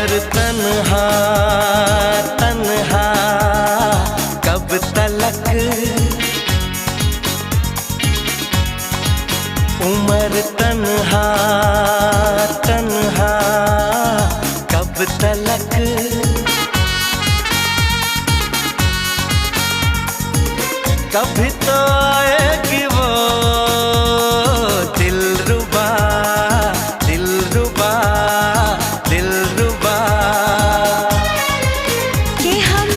उम्र तन्हा तन्हा कब तलक, उम्र तन्हा तन्हा कब तलक। कभी तो आए